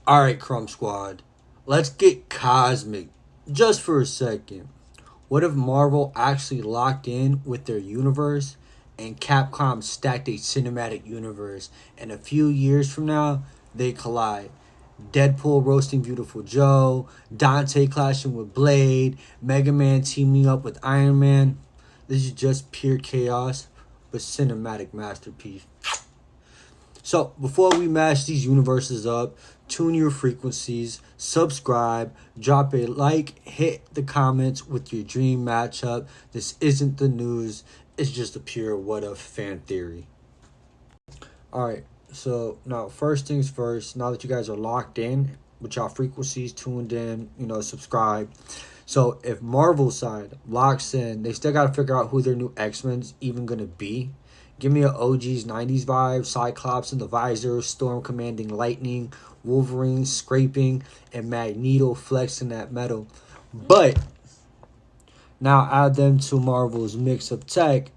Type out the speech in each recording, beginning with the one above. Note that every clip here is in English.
Alright, Crumb Squad, let's get cosmic just for a second. What if Marvel actually locked in with their universe and Capcom stacked a cinematic universe, and a few years from now, they collide? Deadpool roasting Beautiful Joe, Dante clashing with Blade, Mega Man teaming up with Iron Man. This is just pure chaos, but cinematic masterpiece. So before we mash these universes up, tune your frequencies, subscribe, drop a like, hit the comments with your dream matchup. This isn't the news, it's just a pure what if fan theory. Alright, so now first things first, now that you guys are locked in with y'all frequencies, tuned in, subscribe. So if Marvel side locks in, they still gotta figure out who their new X-Men's even gonna be. Give me an OG's 90s vibe, Cyclops in the visor, Storm commanding lightning, Wolverine scraping, and Magneto flexing that metal. But now add them to Marvel's mix of tech.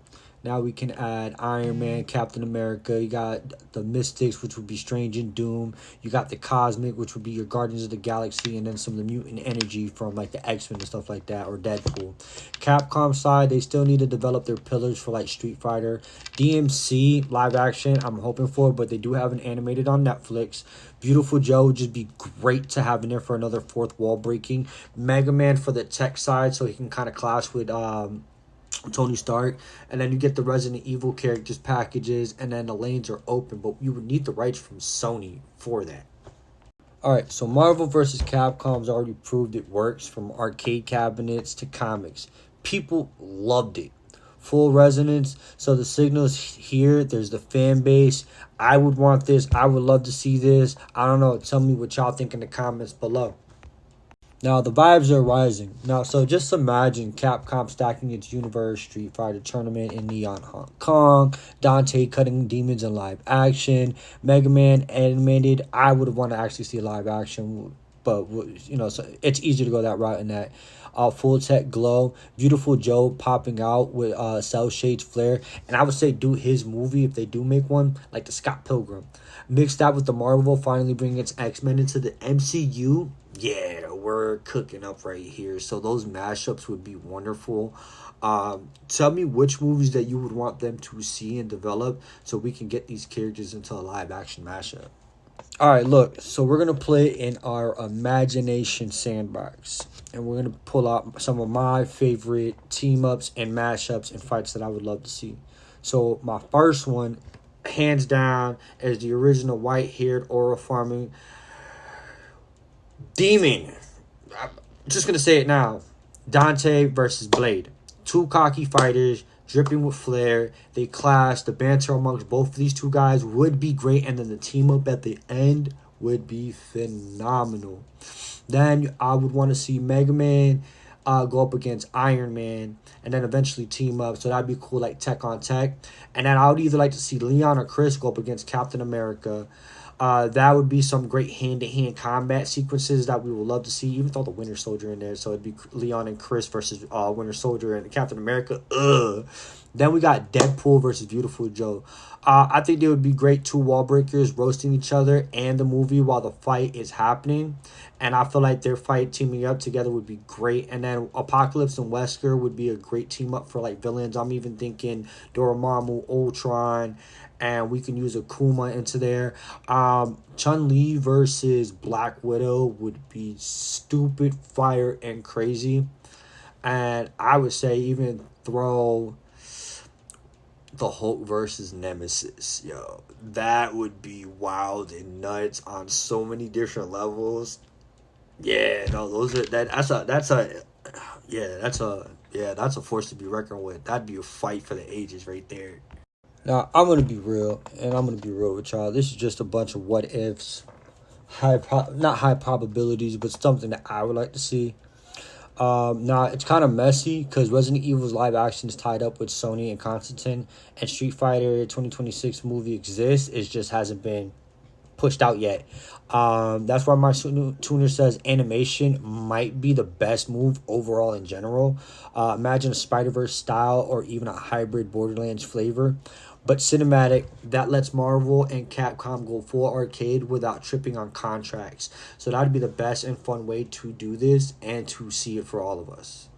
Now we can add Iron Man, Captain America. You got the Mystics, which would be Strange and Doom. You got the Cosmic, which would be your Guardians of the Galaxy. And then some of the mutant energy from like the X-Men and stuff like that. Or Deadpool. Capcom side, they still need to develop their pillars for like Street Fighter. DMC, live action, I'm hoping for. But they do have an animated on Netflix. Viewtiful Joe would just be great to have in there for another fourth wall breaking. Mega Man for the tech side, so he can kind of clash with Tony Stark, and then you get the Resident Evil characters packages, and then the lanes are open, but you would need the rights from Sony for that. Alright, so Marvel vs. Capcom's already proved it works, from arcade cabinets to comics. People loved it. Full resonance, so the signal's here, there's the fan base. I would want this, I would love to see this. I don't know, tell me what y'all think in the comments below. Now, the vibes are rising. Now, so just imagine Capcom stacking its universe, Street Fighter Tournament in Neon Hong Kong, Dante cutting demons in live action, Mega Man animated. I would have wanted to actually see live action, but, so it's easier to go that route in that. Full tech glow, Viewtiful Joe popping out with cell shades flare, and I would say do his movie if they do make one, like the Scott Pilgrim. Mix that with the Marvel finally bringing its X-Men into the MCU. Yeah, we're cooking up right here. So those mashups would be wonderful. Tell me which movies that you would want them to see and develop so we can get these characters into a live action mashup. Alright, look, so we're going to play in our imagination sandbox. And we're going to pull out some of my favorite team-ups and mashups and fights that I would love to see. So my first one, hands down, is the original white-haired oral farming demon. I'm just going to say it now. Dante versus Blade. Two cocky fighters, dripping with flair. They clash. The banter amongst both of these two guys would be great. And then the team up at the end would be phenomenal. Then I would want to see Mega Man go up against Iron Man. And then eventually team up. So that'd be cool, like tech on tech. And then I would either like to see Leon or Chris go up against Captain America. That would be some great hand-to-hand combat sequences that we would love to see. Even throw the Winter Soldier in there, so it'd be Leon and Chris versus Winter Soldier and Captain America. Then we got Deadpool versus Viewtiful Joe. I think they would be great two wall breakers roasting each other and the movie while the fight is happening. And I feel like their fight teaming up together would be great. And then Apocalypse and Wesker would be a great team up for like villains. I'm even thinking Dormammu, Ultron, and we can use Akuma into there. Chun-Li versus Black Widow would be stupid, fire, and crazy. And I would say even throw the Hulk versus Nemesis. Yo, that would be wild and nuts on so many different levels. Yeah, no, that's a force to be reckoned with. That'd be a fight for the ages right there. Now, I'm going to be real, and I'm going to be real with y'all. This is just a bunch of what ifs. Not high probabilities, but something that I would like to see. Now, it's kind of messy because Resident Evil's live action is tied up with Sony and Constantine, and Street Fighter 2026 movie exists. It just hasn't been pushed out yet. That's why my tuner says animation might be the best move overall in general. Imagine a Spider-Verse style or even a hybrid Borderlands flavor. but cinematic, that lets Marvel and Capcom go full arcade without tripping on contracts. So that'd be the best and fun way to do this and to see it for all of us.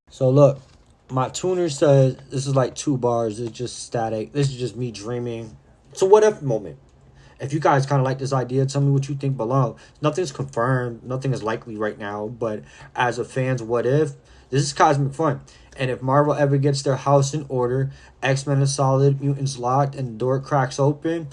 So look, my tuner says this is like 2 bars. It's just static. This is just me dreaming. It's a what if moment. If you guys kind of like this idea, tell me what you think below. Nothing's confirmed. Nothing is likely right now. But as a fan's what if, this is cosmic fun. And if Marvel ever gets their house in order, X-Men is solid, mutants locked, and the door cracks open,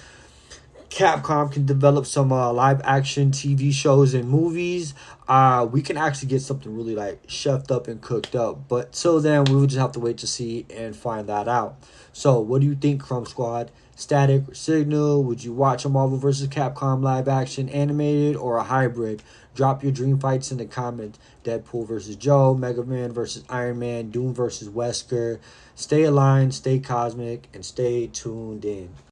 Capcom can develop some live action TV shows and movies. We can actually get something really like chefed up and cooked up. But till then, we would just have to wait to see and find that out. So, what do you think, Crumb Squad? Static or Signal? Would you watch a Marvel vs. Capcom live action animated or a hybrid? Drop your dream fights in the comments. Deadpool versus Joe, MegaMan versus Iron Man, Doom versus Wesker. Stay aligned, stay cosmic, and stay tuned in.